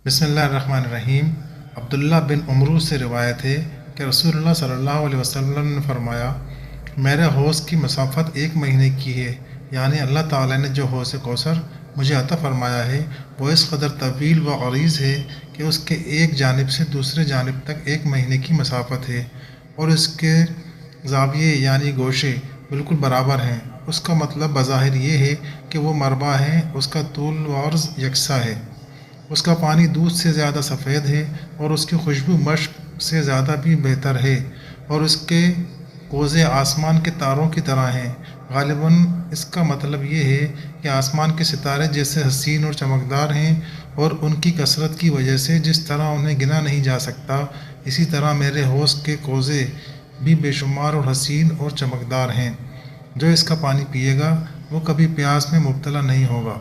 بسم اللہ الرحمن الرحیم۔ عبداللہ بن عمرو سے روایت ہے کہ رسول اللہ صلی اللہ علیہ وسلم نے فرمایا، میرے حوض کی مسافت 1 مہینے کی ہے، یعنی اللہ تعالیٰ نے جو حوض کوثر مجھے عطا فرمایا ہے وہ اس قدر طویل و عریض ہے کہ اس کے ایک جانب سے دوسرے جانب تک 1 مہینے کی مسافت ہے، اور اس کے زاویے یعنی گوشے بالکل برابر ہیں۔ اس کا مطلب بظاہر یہ ہے کہ وہ مربع ہے، اس کا طول و عرض یکساں ہے، اس کا پانی دودھ سے زیادہ سفید ہے اور اس کی خوشبو مشک سے زیادہ بھی بہتر ہے، اور اس کے کوزے آسمان کے تاروں کی طرح ہیں۔ غالباً اس کا مطلب یہ ہے کہ آسمان کے ستارے جیسے حسین اور چمکدار ہیں، اور ان کی کثرت کی وجہ سے جس طرح انہیں گنا نہیں جا سکتا، اسی طرح میرے حوض کے کوزے بھی بے شمار اور حسین اور چمکدار ہیں۔ جو اس کا پانی پیے گا وہ کبھی پیاس میں مبتلا نہیں ہوگا۔